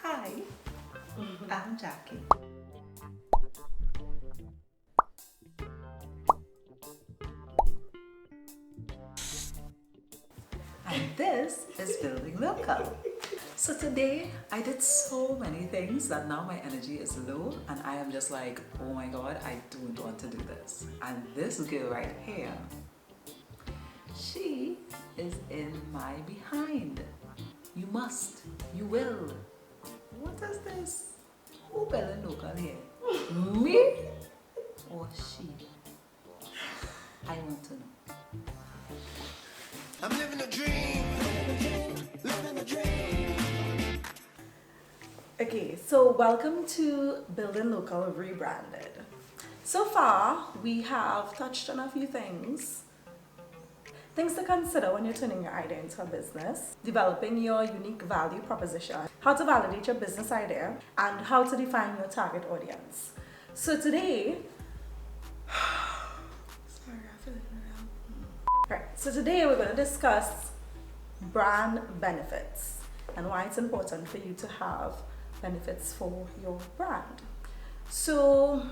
Hi, I'm Jackie. And this is Building Local. So today I did so many things that now my energy is low and I am just like, oh my god, I don't want to do this. And this girl right here, she is in my behind. You must, you will. What is this? Who Building Local here? Me or she? I want to know. I'm living a dream, living a dream. Okay, so welcome to Building Local Rebranded. So far, we have touched on a few things. Things to consider when you're turning your idea into a business, developing your unique value proposition, how to validate your business idea, and how to define your target audience. So today, so today we're going to discuss brand benefits and why it's important for you to have benefits for your brand. So,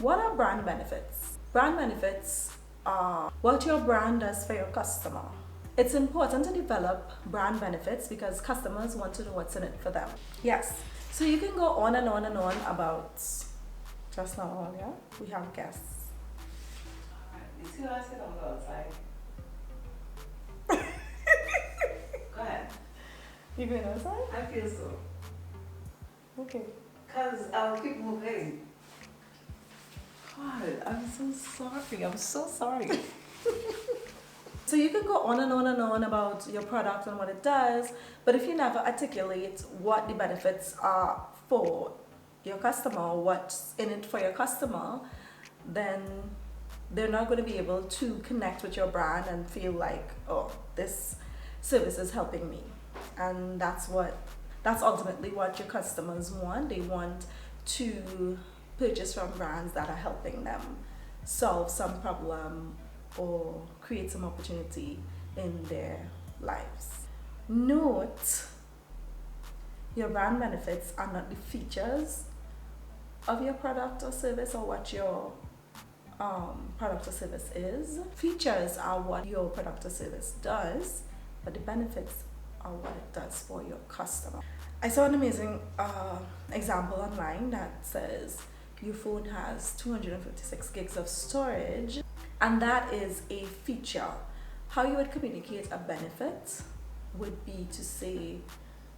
what are brand benefits? Brand benefits are what your brand does for your customer. It's important to develop brand benefits because customers want to know what's in it for them. Yes, so you can go on and on and on about just now, yeah? We have guests. You see what I said on the outside? Go ahead. You going outside? I feel so. Okay. Because I'll keep moving. God, I'm so sorry. I'm so sorry. So you can go on and on and on about your product and what it does, but if you never articulate what the benefits are for your customer, what's in it for your customer, then they're not going to be able to connect with your brand and feel like, oh, this service is helping me. And that's ultimately what your customers want. They want to purchase from brands that are helping them solve some problem or create some opportunity in their lives. Note, your brand benefits are not the features of your product or service or what your product or service is. Features are what your product or service does, but the benefits are what it does for your customer. I saw an amazing example online that says your phone has 256 gigs of storage, and that is a feature. How you would communicate a benefit would be to say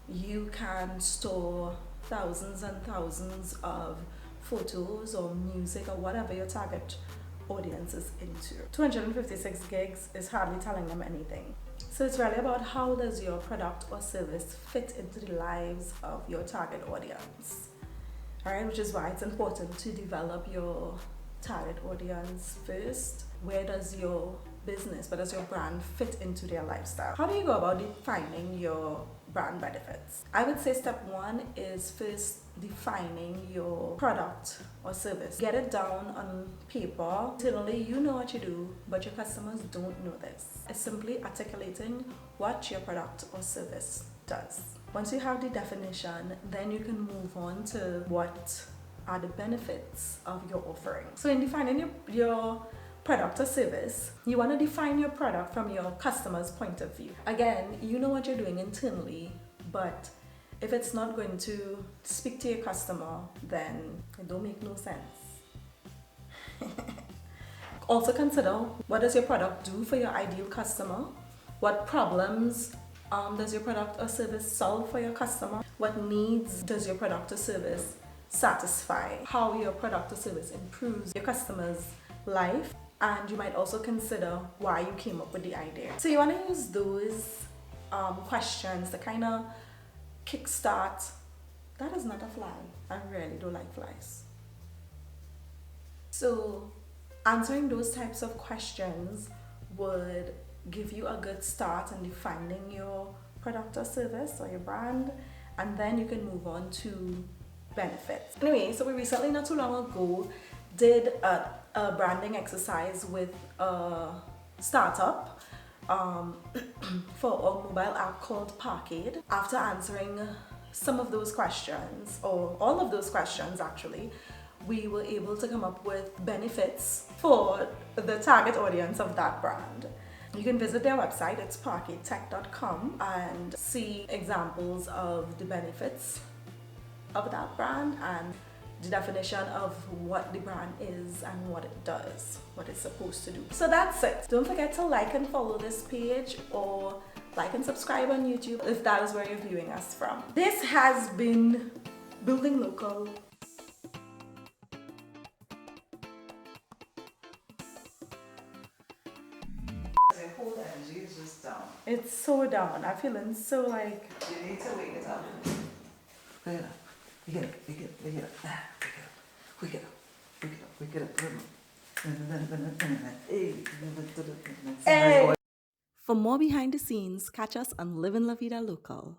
you can store thousands and thousands of photos or music or whatever your target audience is into. 256 gigs is hardly telling them anything. So it's really about how does your product or service fit into the lives of your target audience. Alright, which is why it's important to develop your target audience first. Where does your business, where does your brand fit into their lifestyle? How do you go about defining your brand benefits? I would say step one is first defining your product or service. Get it down on paper. Internally, you know what you do, but your customers don't know this. It's simply articulating what your product or service does. Once you have the definition, then you can move on to what are the benefits of your offering. So in defining your product or service, you want to define your product from your customer's point of view. Again, you know what you're doing internally, but if it's not going to speak to your customer, then it don't make no sense. Also consider, what does your product do for your ideal customer? What problems does your product or service solve for your customer? What needs does your product or service satisfy? How your product or service improves your customer's life? And you might also consider why you came up with the idea. So you want to use those questions to kind of kickstart. That is not a fly. I really don't like flies. So answering those types of questions would give you a good start in defining your product or service or your brand, and then you can move on to benefits. Anyway, so we recently, not too long ago, did a branding exercise with a startup for a mobile app called Parkade. After answering some of those questions, or all of those questions actually, we were able to come up with benefits for the target audience of that brand. You can visit their website, it's parquetech.com, and see examples of the benefits of that brand and the definition of what the brand is and what it does, what it's supposed to do. So that's it. Don't forget to like and follow this page, or like and subscribe on YouTube if that is where you're viewing us from. This has been Building Local. Your whole energy is just down. It's so down. I'm feeling so like... You need to wake it up. Wake it up. Wake it up. Wake it up. Wake it up. Wake it up. Wake it up. Wake it up. Wake it up. For more behind the scenes, catch us on Living La Vida Local.